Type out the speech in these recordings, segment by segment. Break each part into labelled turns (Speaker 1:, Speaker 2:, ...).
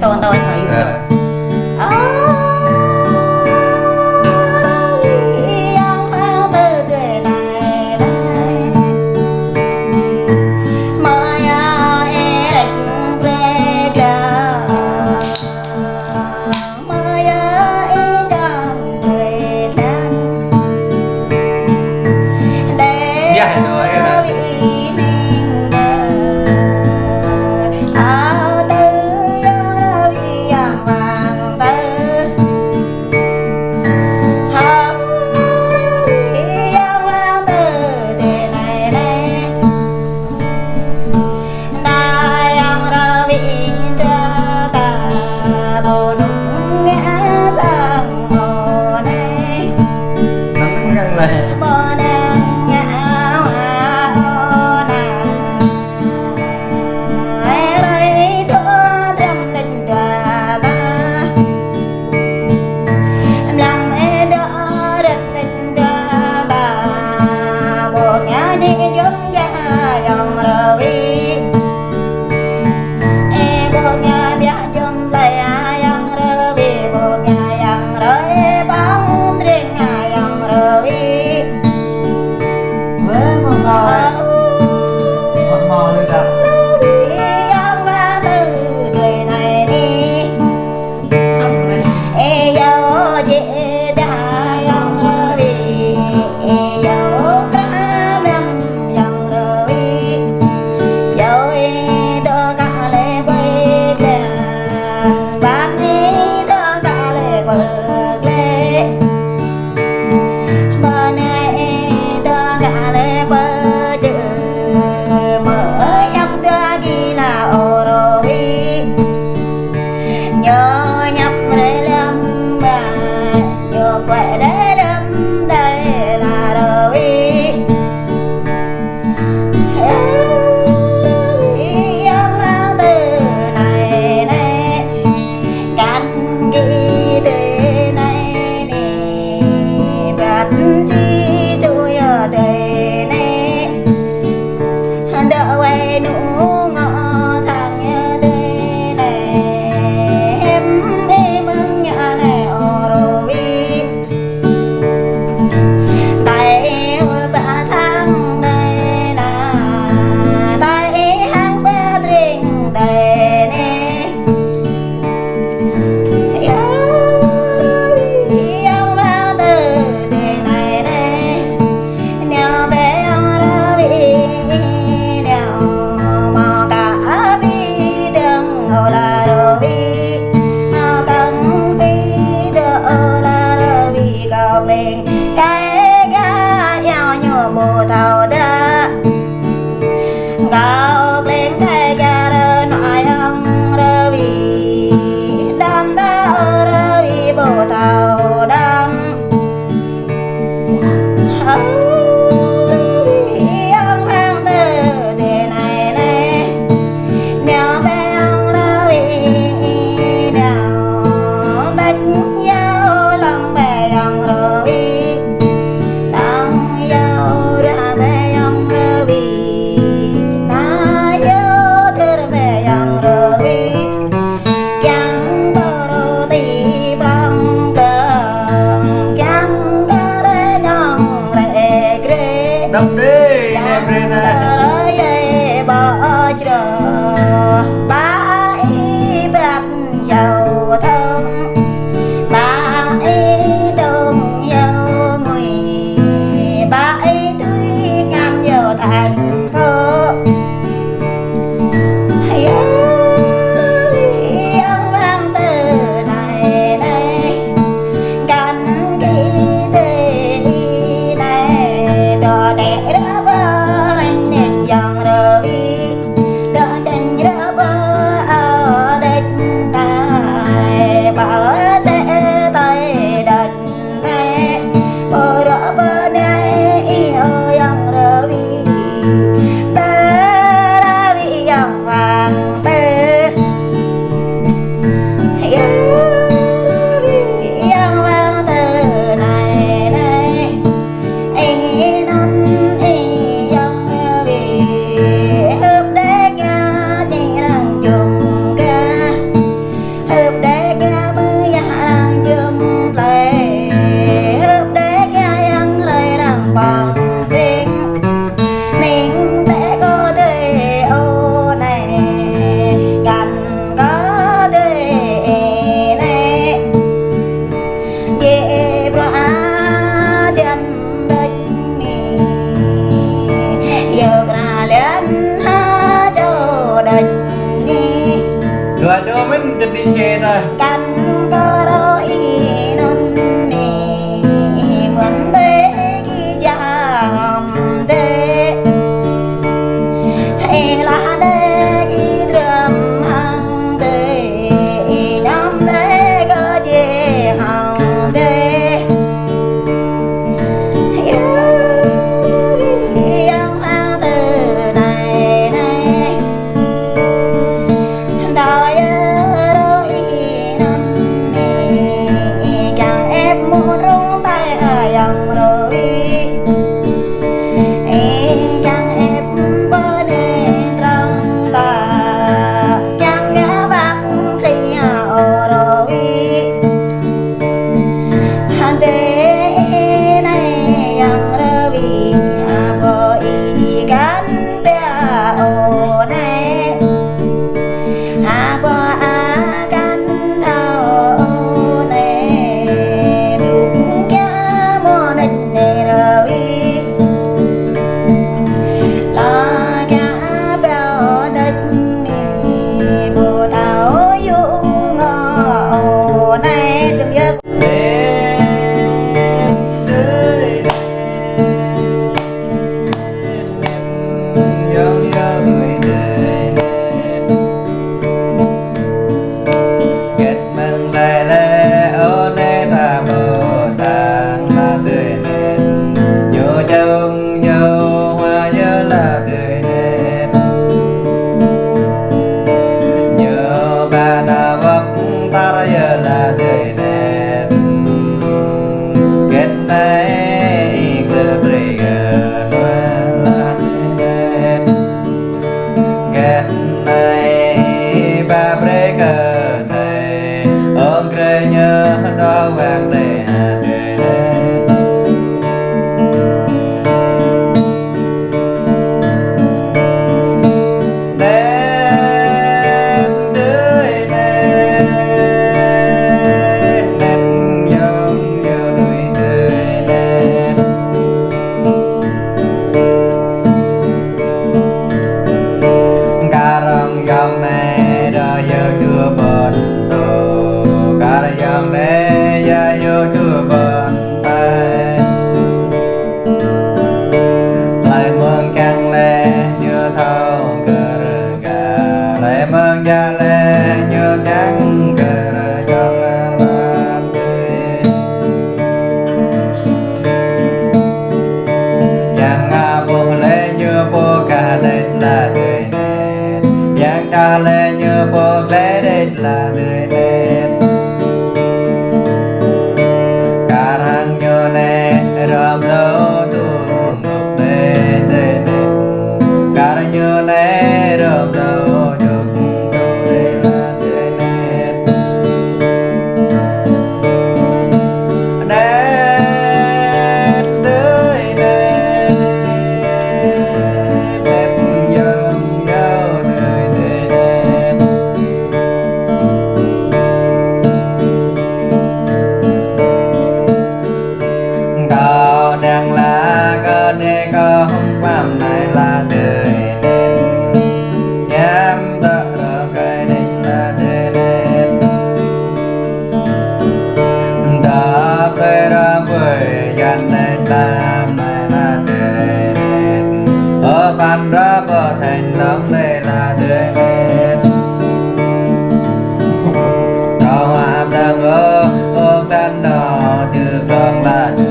Speaker 1: tôi thấy
Speaker 2: đông đi em lên này
Speaker 1: bỏ chờ bãi bạc dầu thơm bãi đông dầu nguy bãi tươi ngàn dầu thành phố pro á chân đất giờ là lên ha cho đất
Speaker 2: Dua dua mình jadi cerita.
Speaker 1: căn cơ đôi non mượn bê ghi giảm đê hay là đê ghi drầm hăng đê nhóm đê cơ chê hăng đê yêu hăng từ này này đời đôi non chẳng ép muốn rung tay dòng rồi chẳng ép bơ nên trong ta chẳng nhớ bác sĩ rồi hàn tế này yang rơi có ý gắn bia ô này qua căn ao này lúc kia mùa đình này rồi là cá béo đất bồ tao dung ngọ này từng giấc
Speaker 2: là người nên karang nyo ne ram lo tu ngục ne ne karang nyo ne ram lo chuk tu ne là người nên nên tới nên nên dòng dao tới nên có đang là có để có không phạm này là đời nên nhắm ta rồi cái định là đời nên đã về ra với dân này làm này là đời nên ở bàn ra bờ thành đóng đây là đời nên có hoa đang ở ôm tan đỏ từ con là đời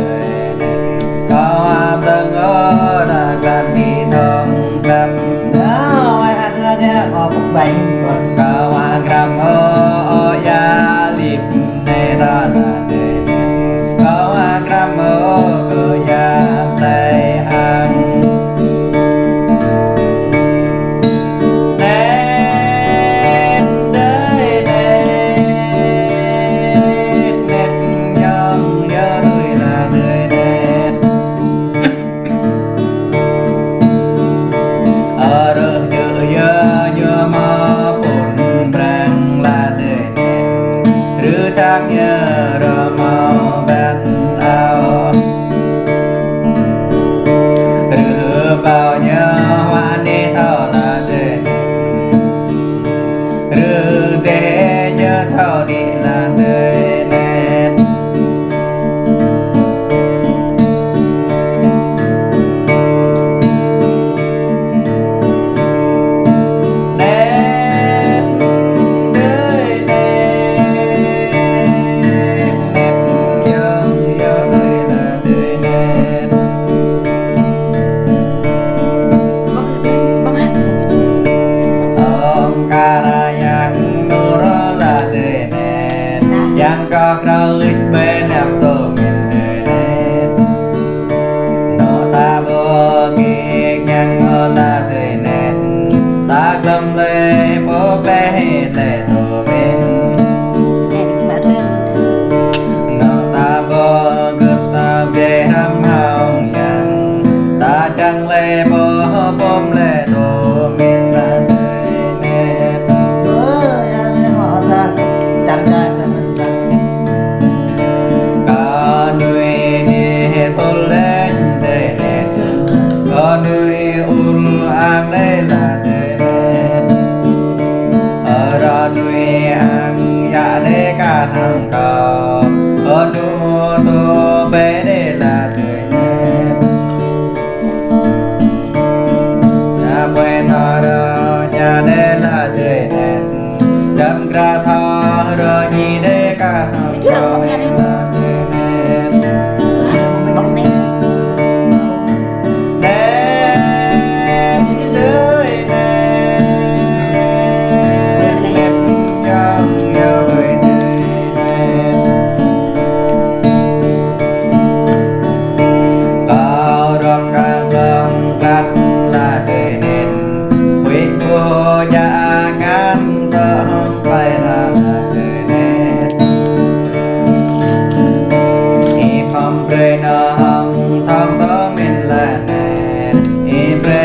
Speaker 2: đang ở là gần đi thông tâm
Speaker 3: đó ai ăn thưa nha họ cũng bệnh
Speaker 2: cao hoa gram ở ya lip ne ta là đời cao hoa gram ở cơ ya play hàng nên tới nên nên nhong nhớ đôi là bre no hong thong to min la nè y bre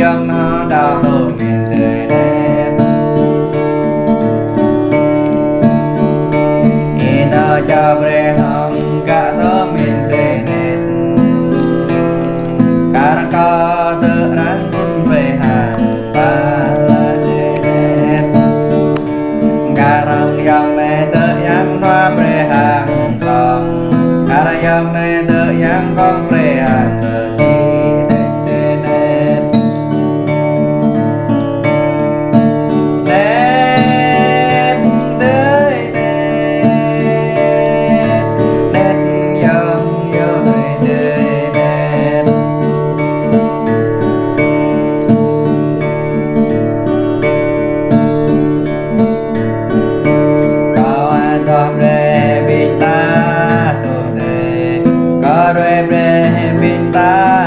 Speaker 2: yong no đào to min tươi nè y no cho bre hong cả to min tươi nè cả có tự rắn về hà ba la nè cả răng yong nè tự yang hoa bre hàng lòng Cara yang ne de yang kong prehan de si de ne yang yo de ne Kau adoh bre bita Bre binta